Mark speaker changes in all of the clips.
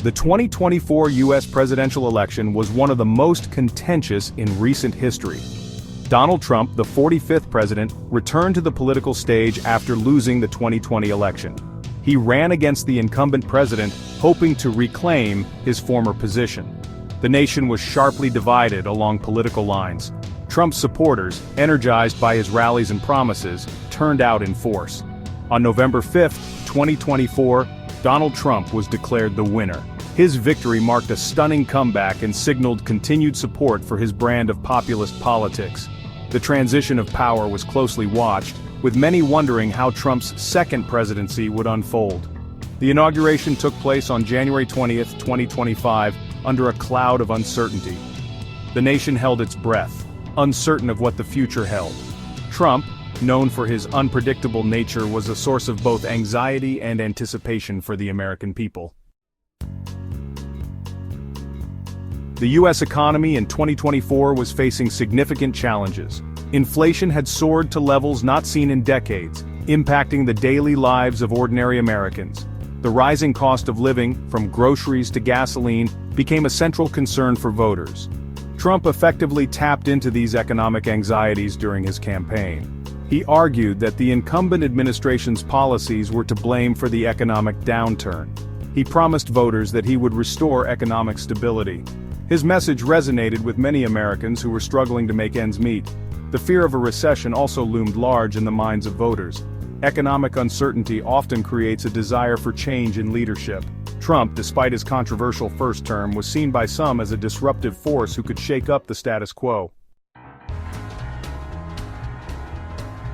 Speaker 1: The 2024 U.S. presidential election was one of the most contentious in recent history. Donald Trump, the 45th president, returned to the political stage after losing the 2020 election. He ran against the incumbent president, hoping to reclaim his former position. The nation was sharply divided along political lines. Trump's supporters, energized by his rallies and promises, turned out in force. On November 5, 2024, Donald Trump was declared the winner. His victory marked a stunning comeback and signaled continued support for his brand of populist politics. The transition of power was closely watched, with many wondering how Trump's second presidency would unfold. The inauguration took place on January 20, 2025, under a cloud of uncertainty. The nation held its breath, uncertain of what the future held. Trump, known for his unpredictable nature, was a source of both anxiety and anticipation for the American people. The U.S. economy in 2024 was facing significant challenges. Inflation had soared to levels not seen in decades, impacting the daily lives of ordinary Americans. The rising cost of living, from groceries to gasoline, became a central concern for voters. Trump effectively tapped into these economic anxieties during his campaign. He argued that the incumbent administration's policies were to blame for the economic downturn. He promised voters that he would restore economic stability. His message resonated with many Americans who were struggling to make ends meet. The fear of a recession also loomed large in the minds of voters. Economic uncertainty often creates a desire for change in leadership. Trump, despite his controversial first term, was seen by some as a disruptive force who could shake up the status quo.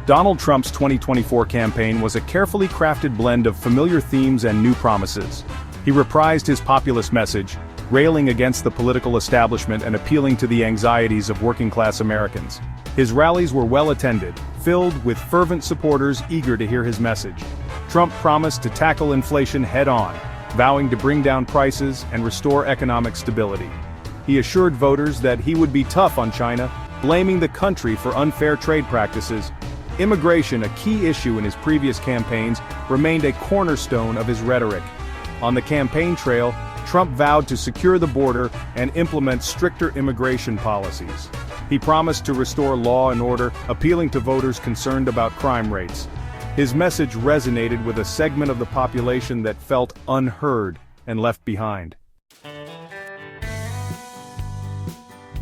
Speaker 1: Donald Trump's 2024 campaign was a carefully crafted blend of familiar themes and new promises. He reprised his populist message, railing against the political establishment and appealing to the anxieties of working-class Americans. His rallies were well attended, filled with fervent supporters eager to hear his message. Trump promised to tackle inflation head-on, vowing to bring down prices and restore economic stability. He assured voters that he would be tough on China, blaming the country for unfair trade practices. Immigration, a key issue in his previous campaigns, remained a cornerstone of his rhetoric. On the campaign trail, Trump vowed to secure the border and implement stricter immigration policies. He promised to restore law and order, appealing to voters concerned about crime rates. His message resonated with a segment of the population that felt unheard and left behind.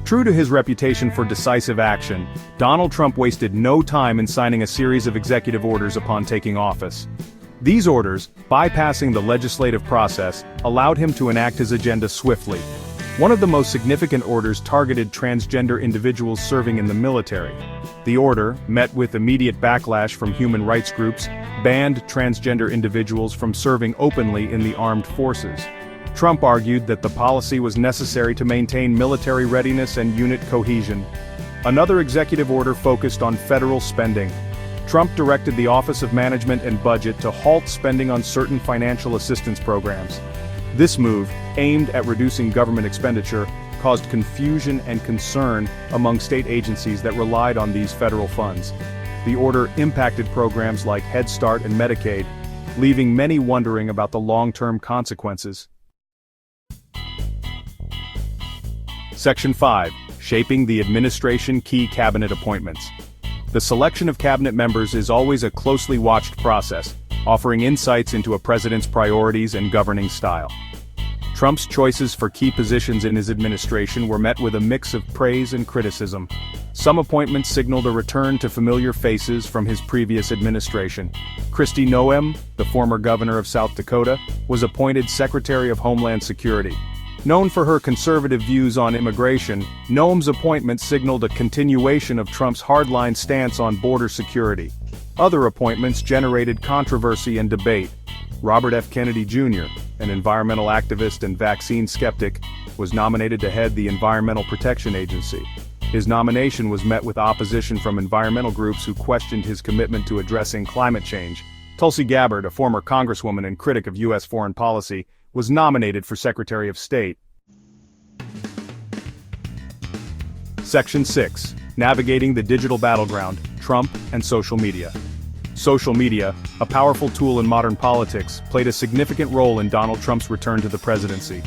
Speaker 1: True to his reputation for decisive action, Donald Trump wasted no time in signing a series of executive orders upon taking office. These orders, bypassing the legislative process, allowed him to enact his agenda swiftly. One of the most significant orders targeted transgender individuals serving in the military. The order, met with immediate backlash from human rights groups, banned transgender individuals from serving openly in the armed forces. Trump argued that the policy was necessary to maintain military readiness and unit cohesion. Another executive order focused on federal spending. Trump directed the Office of Management and Budget to halt spending on certain financial assistance programs. This move, aimed at reducing government expenditure, caused confusion and concern among state agencies that relied on these federal funds. The order impacted programs like Head Start and Medicaid, leaving many wondering about the long-term consequences. Section 5. Shaping the Administration Key Cabinet Appointments. The selection of cabinet members is always a closely watched process, offering insights into a president's priorities and governing style. Trump's choices for key positions in his administration were met with a mix of praise and criticism. Some appointments signaled a return to familiar faces from his previous administration. Kristi Noem, the former governor of South Dakota, was appointed Secretary of Homeland Security. Known for her conservative views on immigration, Noem's appointment signaled a continuation of Trump's hardline stance on border security. Other appointments generated controversy and debate. Robert F. Kennedy Jr., an environmental activist and vaccine skeptic, was nominated to head the Environmental Protection Agency. His nomination was met with opposition from environmental groups who questioned his commitment to addressing climate change. Tulsi Gabbard, a former congresswoman and critic of U.S. foreign policy, was nominated for Secretary of State. Section 6. Navigating the Digital Battleground, Trump and Social Media. Social media, a powerful tool in modern politics, played a significant role in Donald Trump's return to the presidency.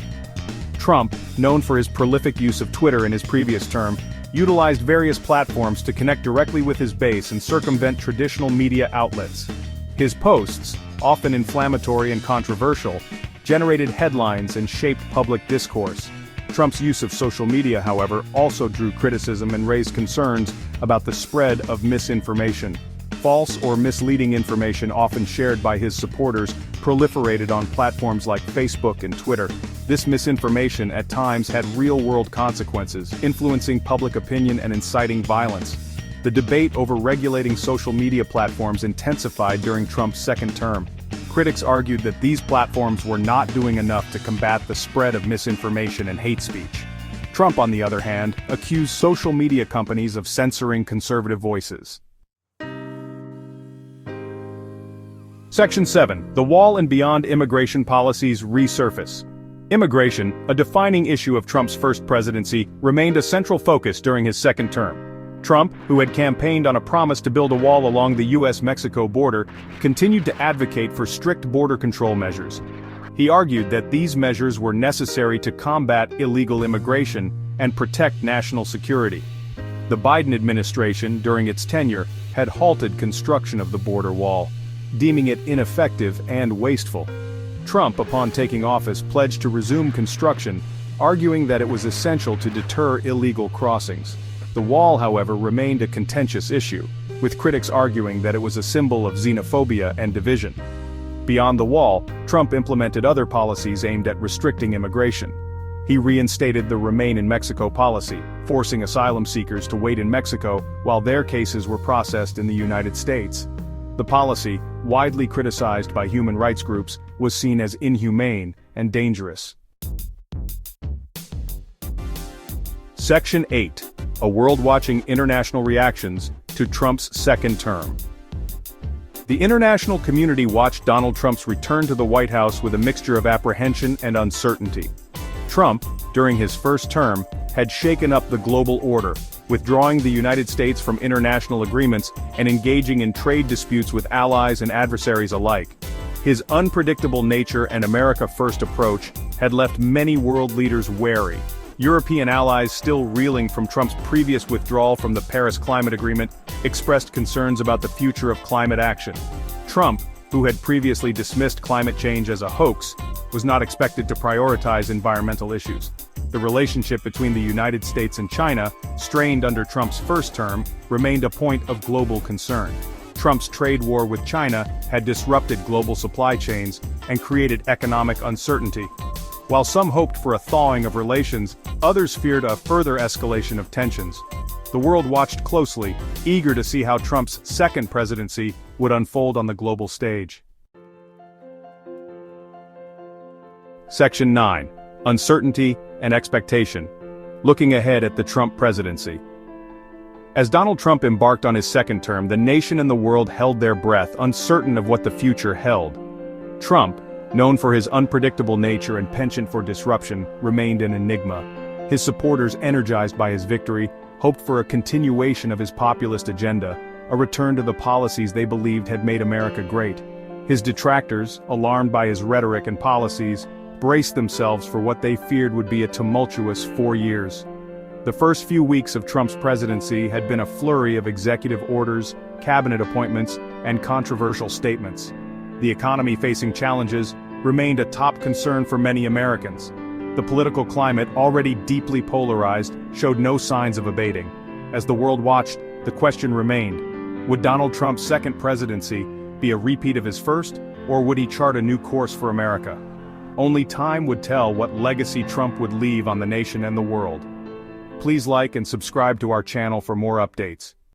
Speaker 1: Trump, known for his prolific use of Twitter in his previous term, utilized various platforms to connect directly with his base and circumvent traditional media outlets. His posts, often inflammatory and controversial, generated headlines and shaped public discourse. Trump's use of social media, however, also drew criticism and raised concerns about the spread of misinformation. False or misleading information often shared by his supporters proliferated on platforms like Facebook and Twitter. This misinformation at times had real-world consequences, influencing public opinion and inciting violence. The debate over regulating social media platforms intensified during Trump's second term. Critics argued that these platforms were not doing enough to combat the spread of misinformation and hate speech. Trump, on the other hand, accused social media companies of censoring conservative voices. Section 7. The Wall and Beyond Immigration Policies Resurface. Immigration, a defining issue of Trump's first presidency, remained a central focus during his second term. Trump, who had campaigned on a promise to build a wall along the US-Mexico border, continued to advocate for strict border control measures. He argued that these measures were necessary to combat illegal immigration and protect national security. The Biden administration, during its tenure, had halted construction of the border wall, deeming it ineffective and wasteful. Trump, upon taking office, pledged to resume construction, arguing that it was essential to deter illegal crossings. The wall, however, remained a contentious issue, with critics arguing that it was a symbol of xenophobia and division. Beyond the wall, Trump implemented other policies aimed at restricting immigration. He reinstated the Remain in Mexico policy, forcing asylum seekers to wait in Mexico while their cases were processed in the United States. The policy, widely criticized by human rights groups, was seen as inhumane and dangerous. Section 8. A world watching international reactions to Trump's second term. The international community watched Donald Trump's return to the White House with a mixture of apprehension and uncertainty. Trump, during his first term, had shaken up the global order, withdrawing the United States from international agreements and engaging in trade disputes with allies and adversaries alike. His unpredictable nature and America-first approach had left many world leaders wary. European allies, still reeling from Trump's previous withdrawal from the Paris Climate Agreement, expressed concerns about the future of climate action. Trump, who had previously dismissed climate change as a hoax, was not expected to prioritize environmental issues. The relationship between the United States and China, strained under Trump's first term, remained a point of global concern. Trump's trade war with China had disrupted global supply chains and created economic uncertainty. While some hoped for a thawing of relations, others feared a further escalation of tensions. The world watched closely, eager to see how Trump's second presidency would unfold on the global stage. Section 9. Uncertainty and expectation. Looking ahead at the Trump presidency. As Donald Trump embarked on his second term, the nation and the world held their breath, uncertain of what the future held. Trump, known for his unpredictable nature and penchant for disruption, remained an enigma. His supporters, energized by his victory, hoped for a continuation of his populist agenda, a return to the policies they believed had made America great. His detractors, alarmed by his rhetoric and policies, braced themselves for what they feared would be a tumultuous 4 years. The first few weeks of Trump's presidency had been a flurry of executive orders, cabinet appointments, and controversial statements. The economy, facing challenges, remained a top concern for many Americans. The political climate, already deeply polarized, showed no signs of abating. As the world watched, the question remained: would Donald Trump's second presidency be a repeat of his first, or would he chart a new course for America? Only time would tell what legacy Trump would leave on the nation and the world. Please like and subscribe to our channel for more updates.